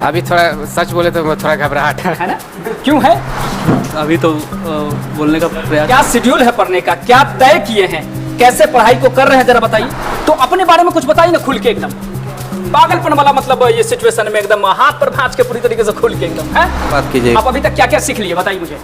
अभी थोड़ा सच बोले तो थोड़ा घबराहट है ना? क्यों है? अभी तो बोलने का प्रयास। क्या शेड्यूल है पढ़ने का? क्या तय किए हैं? कैसे पढ़ाई को कर रहे हैं, जरा बताइए। तो अपने बारे में कुछ बताइए ना, खुल के एकदम पागलपन वाला, मतलब ये सिचुएशन में एकदम हाथ पर भांज के पूरी तरीके से खुल के एकदम है बात कीजिए। आप अभी तक क्या क्या सीख लिए, बताइए मुझे।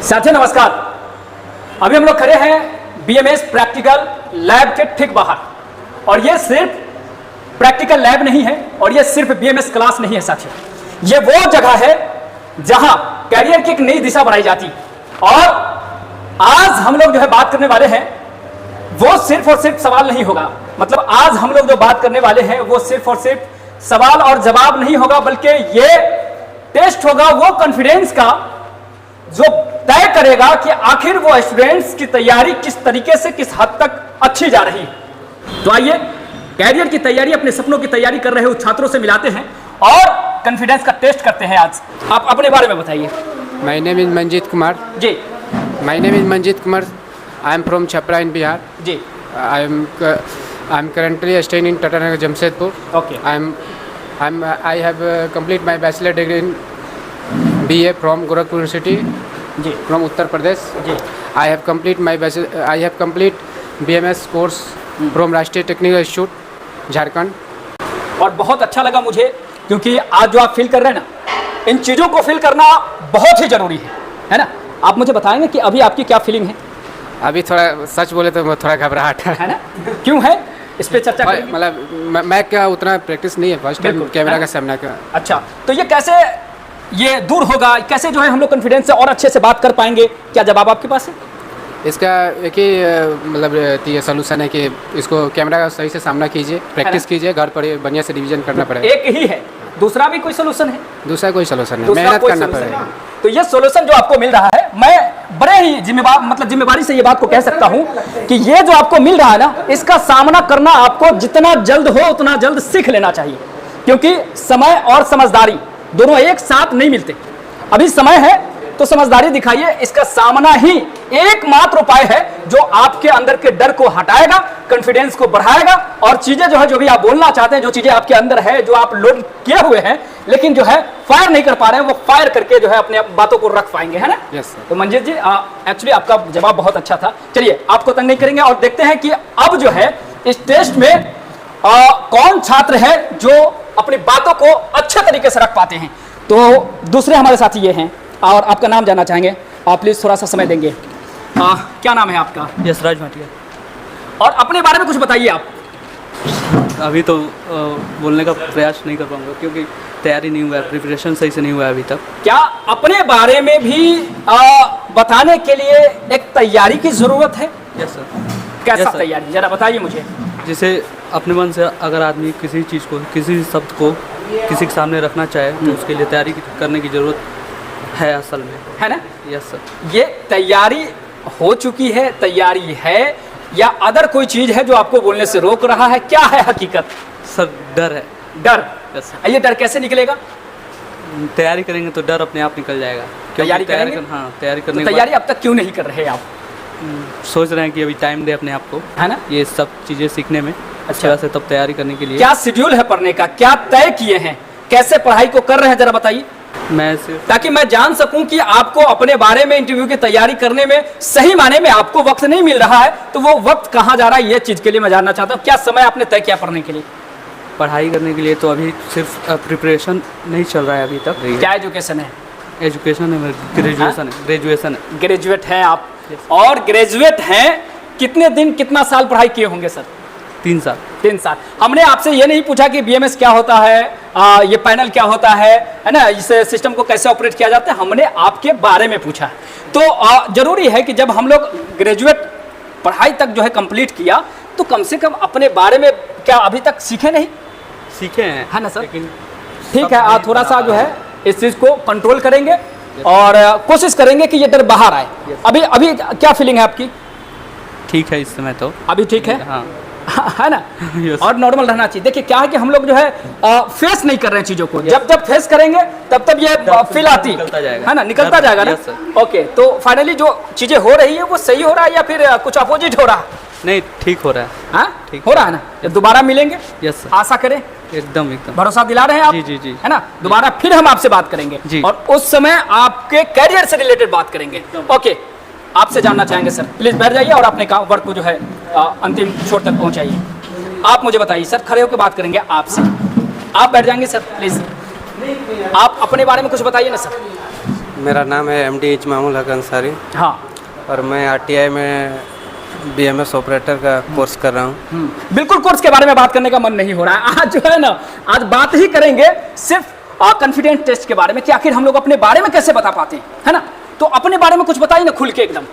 साथियों नमस्कार। अभी हम लोग खड़े हैं बीएमएस प्रैक्टिकल लैब के ठीक बाहर, और ये सिर्फ प्रैक्टिकल लैब नहीं है और ये सिर्फ बीएमएस क्लास नहीं है साथियों। ये वो जगह है जहां कैरियर की एक नई दिशा बनाई जाती, और आज हम लोग जो है बात करने वाले हैं वो सिर्फ और सिर्फ सवाल नहीं होगा। मतलब आज हम लोग जो बात करने वाले हैं वो सिर्फ और सिर्फ सवाल और जवाब नहीं होगा, बल्कि ये टेस्ट होगा वो कॉन्फिडेंस का जो तय करेगा कि आखिर वो स्टूडेंट्स की तैयारी किस तरीके से, किस हद तक अच्छी जा रही है। तो आइए कैरियर की तैयारी, अपने सपनों की तैयारी कर रहे उस छात्रों से मिलाते हैं और कॉन्फिडेंस का टेस्ट करते हैं। आज आप अपने बारे में बताइए। My name is Manjeet Kumar. जी। My name is Manjeet Kumar. I am from Chhapra in Bihar. जी। I am currently staying in Tatanagar, Jamshedpur. Okay. I have complete my bachelor degree in BA from Gorakhpur University. जी। From Uttar Pradesh. जी। I have complete BMS course from Rashtriya Technical Institute Jharkhand. और बहुत अच्छा लगा मुझे, क्योंकि आज जो आप फील कर रहे हैं ना, इन चीज़ों को फील करना बहुत ही जरूरी है ना? आप मुझे बताएंगे कि अभी आपकी क्या फीलिंग है? अभी थोड़ा सच बोले तो थोड़ा घबराहट है ना? क्यों है, इस पे चर्चा करेंगे। मतलब मैं क्या उतना प्रैक्टिस नहीं है, फर्स्ट टाइम कैमरा का सामना का। अच्छा, तो ये कैसे ये दूर होगा, कैसे जो है हम लोग कॉन्फिडेंस से और अच्छे से बात कर पाएंगे? क्या जवाब आपके पास है? इसका एक ही मतलब ये सोल्यूशन है कि इसको कैमरा का सही से सामना कीजिए, प्रैक्टिस कीजिए, घर पर बढ़िया से रिवीजन करना पड़ेगा। एक ही है, दूसरा भी कोई सोल्यूशन है? दूसरा कोई सोल्यूशन नहीं, मेहनत करना पड़ेगा। तो ये सोल्यूशन जो आपको मिल रहा है, मैं बड़े ही जिम्मेवारी से ये बात को कह सकता हूं कि ये जो आपको मिल रहा है ना, इसका सामना करना आपको जितना जल्द हो उतना जल्द सीख लेना चाहिए, क्योंकि समय और समझदारी दोनों एक साथ नहीं मिलते। अभी समय है तो समझदारी दिखाइए, इसका सामना ही एकमात्र उपाय है जो आपके अंदर के डर को हटाएगा, कॉन्फिडेंस को बढ़ाएगा, और चीजें जो है, जो भी आप बोलना चाहते हैं, जो चीजें आपके अंदर है, जो आप लोड किए हुए हैं लेकिन जो है फायर नहीं कर पा रहे हैं, वो फायर करके जो है अपने बातों को रख पाएंगे, है ना? Yes sir. तो मंजीत जी, एक्चुअली आपका जवाब बहुत अच्छा था। चलिए आपको तंग नहीं करेंगे और देखते हैं कि अब जो है इस टेस्ट में कौन छात्र है जो अपनी बातों को अच्छे तरीके से रख पाते हैं। तो दूसरे हमारे साथी ये हैं, और आपका नाम जानना चाहेंगे, आप प्लीज थोड़ा सा समय देंगे। क्या नाम है आपका? यशराज भाटिया। और अपने बारे में कुछ बताइए आप। अभी तो बोलने का प्रयास नहीं कर पाऊंगा, क्योंकि तैयारी नहीं हुआ है, प्रिपरेशन सही से नहीं हुआ है अभी तक। क्या अपने बारे में भी बताने के लिए एक तैयारी की जरूरत है? Yes sir. कैसा तैयारी, जरा बताइए मुझे। जिसे अपने मन से अगर आदमी किसी चीज़ को, किसी शब्द को किसी के सामने रखना चाहे तो उसके लिए तैयारी करने की ज़रूरत है असल में, है ना? Yes sir. ये तैयारी हो चुकी है, तैयारी है, या अदर कोई चीज है जो आपको बोलने से रोक रहा है? क्या है हकीकत? सर डर है। डर? Yes sir. ये डर कैसे निकलेगा? तैयारी करेंगे तो डर अपने आप निकल जाएगा। तैयारी करेंगे? हाँ, तैयारी करने तो तैयारी अब तक क्यों नहीं कर रहे आप? सोच रहे हैं कि अभी टाइम दे अपने आप को, है ना, ये सब चीज़ें सीखने में। अच्छा से तब तैयारी करने के लिए क्या शेड्यूल है पढ़ने का? क्या तय किए हैं? कैसे पढ़ाई को कर रहे हैं, जरा बताइए, मैं सिर्फ ताकि मैं जान सकूं कि आपको अपने बारे में, इंटरव्यू की तैयारी करने में सही माने में आपको वक्त नहीं मिल रहा है, तो वो वक्त कहाँ जा रहा है, ये चीज के लिए मैं जानना चाहता हूँ। क्या समय आपने तय किया पढ़ने के लिए? पढ़ाई करने के लिए तो अभी सिर्फ प्रिपरेशन नहीं चल रहा है अभी तक। क्या एजुकेशन है? एजुकेशन है, ग्रेजुएशन है। ग्रेजुएट हैं आप? और ग्रेजुएट हैं, कितने दिन कितना साल पढ़ाई किए होंगे सर? 3 साल। 3 साल। हमने आपसे ये नहीं पूछा कि बीएमएस क्या होता है, ये पैनल क्या होता है ना, इस सिस्टम को कैसे ऑपरेट किया जाता है, हमने आपके बारे में पूछा। तो जरूरी है कि जब हम लोग ग्रेजुएट पढ़ाई तक जो है कंप्लीट किया, तो कम से कम अपने बारे में क्या अभी तक सीखे नहीं? सीखे हैं, है ना सर? लेकिन ठीक है, आप थोड़ा सा जो है इस चीज़ को कंट्रोल करेंगे और कोशिश करेंगे कि ये डर बाहर आए। अभी अभी क्या फीलिंग है आपकी? ठीक है इस समय तो। अभी ठीक है? हाँ है ना? Yes. और नॉर्मल रहना चाहिए। देखिए क्या है कि हम लोग जो है फेस नहीं कर रहे हैं चीज़ों को। जब जब फेस करेंगे तब ये फील आती निकलता जाएगा। है ना, निकलता जाएगा ना। Yes, sir. ओके, तो फाइनली जो चीज़ें हो रही है वो सही हो रहा है या फिर कुछ अपोजिट हो रहा है? नहीं, ठीक हो रहा है। हाँ, ठीक हो रहा है ना? जब दोबारा मिलेंगे, यस सर, आशा करें, एकदम एकदम। भरोसा दिला रहे हैं आप? जी जी जी। है ना? दोबारा फिर हम आपसे बात करेंगे जी। और उस समय आपके करियर से रिलेटेड बात करेंगे। ओके, आपसे जानना चाहेंगे सर, प्लीज बैठ जाइए और अपने काम वर्क को जो है अंतिम छोर तक पहुंचाइए। आप मुझे बताइए सर, खड़े होकर बात करेंगे आपसे। आप बैठ जाएंगे सर प्लीज। आप अपने बारे में कुछ बताइए ना सर। मेरा नाम है एमडी इजमामुल हक अंसारी हाँ, और मैं आरटीआई में बीएमएस ऑपरेटर का कोर्स कर रहा हूँ। बिल्कुल कोर्स के बारे में बात करने का मन नहीं हो रहा है आज, जो है ना, आज बात ही करेंगे सिर्फ कॉन्फिडेंस टेस्ट के बारे में कि आखिर हम लोग अपने बारे में कैसे बता पाते हैं, है ना? तो अपने बारे में कुछ बताइए ना खुल के, एकदम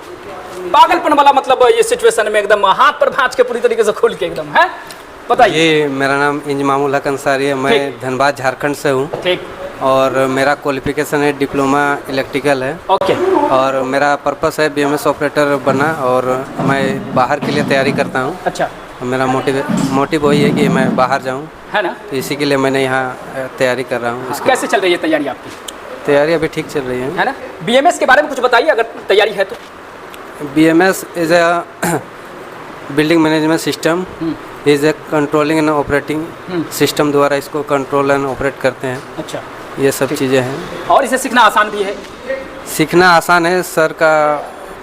पागलपन वाला, मतलब ये सिचुएशन में एकदम हाथ पर भांज के पूरी तरीके से खुल के एकदम, है? बताइए। ये मेरा नाम इजमामुल हक अंसारी है, मैं धनबाद झारखंड से हूँ ठीक, और मेरा क्वालिफिकेशन है डिप्लोमा इलेक्ट्रिकल है ओके, और मेरा पर्पस है बीएमएस ऑपरेटर बनना और मैं बाहर के लिए तैयारी करता हूँ। अच्छा, मेरा मोटिव वही है कि मैं बाहर जाऊँ, है ना? तो इसी के लिए मैंने यहाँ तैयारी कर रहा हूँ। इसकी कैसे चल रही है तैयारी आपकी? तैयारी अभी ठीक चल रही है ना? बीएमएस के बारे में कुछ बताइए अगर तैयारी है तो। BMS is a building management system, is a controlling and operating system द्वारा इसको कंट्रोल एंड ऑपरेट करते हैं। अच्छा, ये सब चीज़ें हैं। और इसे सीखना आसान भी है? सीखना आसान है, सर का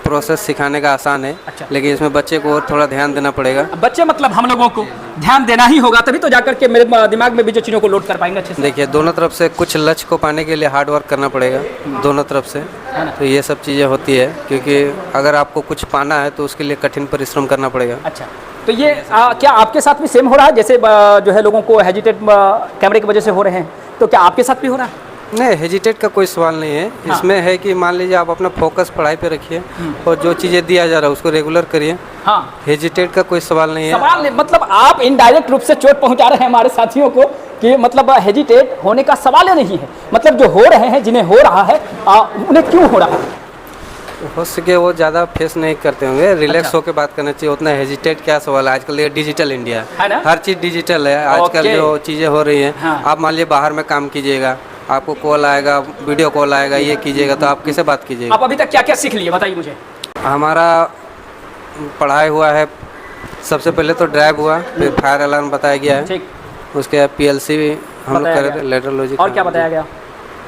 प्रोसेस सिखाने का आसान है। अच्छा। लेकिन इसमें बच्चे को और थोड़ा ध्यान देना पड़ेगा। बच्चे मतलब हम लोगों को ध्यान देना ही होगा, तभी तो जाकर के मेरे दिमाग में भी जो चीज़ों को लोड कर पाएंगे अच्छे से। देखिए, दोनों तरफ से कुछ लक्ष्य को पाने के लिए हार्ड वर्क करना पड़ेगा, दोनों तरफ से। है ना? तो ये सब चीज़ें होती है, क्योंकि अगर आपको कुछ पाना है तो उसके लिए कठिन परिश्रम करना पड़ेगा। अच्छा, तो ये क्या आपके साथ भी सेम हो रहा है? जैसे जो है लोगों को हेजिटेट कैमरे की वजह से हो रहे हैं, तो क्या आपके साथ भी हो रहा है? नहीं, हेजिटेट का कोई सवाल नहीं है। हाँ। इसमें है कि मान लीजिए आप अपना फोकस पढ़ाई पे रखिए और जो चीज़ें दिया जा रहा है उसको रेगुलर करिए। हाँ, हेजिटेट का कोई सवाल नहीं है। सवाल नहीं, मतलब आप इनडायरेक्ट रूप से चोट पहुंचा रहे हैं हमारे साथियों को कि मतलब हेजिटेट होने का सवाल ही नहीं है। मतलब जो हो रहे हैं, जिन्हें हो रहा है, उन्हें क्यों हो रहा है? हो सके वो ज़्यादा फेस नहीं करते होंगे, रिलैक्स अच्छा। होकर बात करना चाहिए। उतना हेजिटेट क्या सवाल है, आजकल ये डिजिटल इंडिया है ना? हर चीज़ डिजिटल है आजकल। ओके। जो चीज़ें हो रही हैं, हाँ। आप मान लीजिए बाहर में काम कीजिएगा, आपको कॉल आएगा, वीडियो कॉल आएगा, ये कीजिएगा, तो आप किससे बात कीजिएगा? आप अभी तक क्या क्या सीख लिए बताइए मुझे। हमारा पढ़ाई हुआ है, सबसे पहले तो ड्राइव हुआ, फिर फायर अलार्म बताया गया है, ठीक, उसके बाद PLC हम लोग बताया कर गया। Lateral logic. और क्या बताया गया?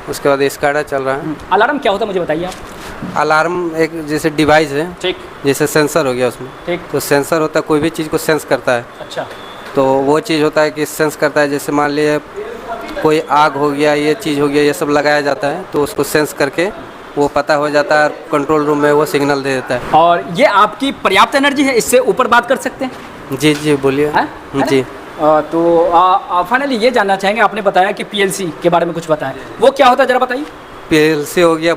उसके बाद स्काडा चल रहा है। अलार्म क्या होता है मुझे बताइए आप। अलार्म एक जैसे डिवाइस है, ठीक, जैसे सेंसर हो गया उसमें। ठीक, तो सेंसर होता है, कोई भी चीज़ को सेंस करता है। अच्छा, तो वो चीज़ होता है कि सेंस करता है, जैसे मान लीजिए कोई आग हो गया, ये चीज़ हो गया, ये सब लगाया जाता है, तो उसको सेंस करके वो पता हो जाता है, कंट्रोल रूम में वो सिग्नल दे देता है। और ये आपकी पर्याप्त एनर्जी है, इससे ऊपर बात कर सकते हैं? जी जी, बोलिए। है ना? जी, तो फाइनली ये जानना चाहेंगे, आपने बताया कि PLC के बारे में कुछ बताया, वो क्या होता है जरा बताइए। PLC हो गया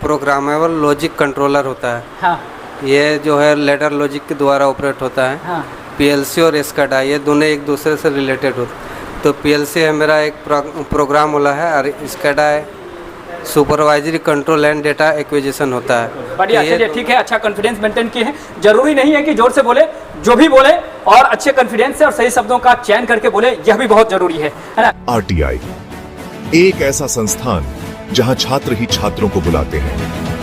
प्रोग्रामेबल लॉजिक कंट्रोलर होता है। हाँ, ये जो है लेटर लॉजिक के द्वारा ऑपरेट होता है। हाँ, PLC और स्काडा ये दोनों एक दूसरे से रिलेटेड होते हैं। तो PLC है मेरा एक प्रोग्राम वाला है और स्काडा है supervisory control and data acquisition होता है। बढ़िया, तो ये चलिए ठीक है, अच्छा कॉन्फिडेंस मेंटेन किए हैं। जरूरी नहीं है कि जोर से बोले, जो भी बोले और अच्छे कॉन्फिडेंस से और सही शब्दों का चयन करके बोले, यह भी बहुत जरूरी है ना? RTI एक ऐसा संस्थान जहां छात्र ही छात्रों को बुलाते हैं।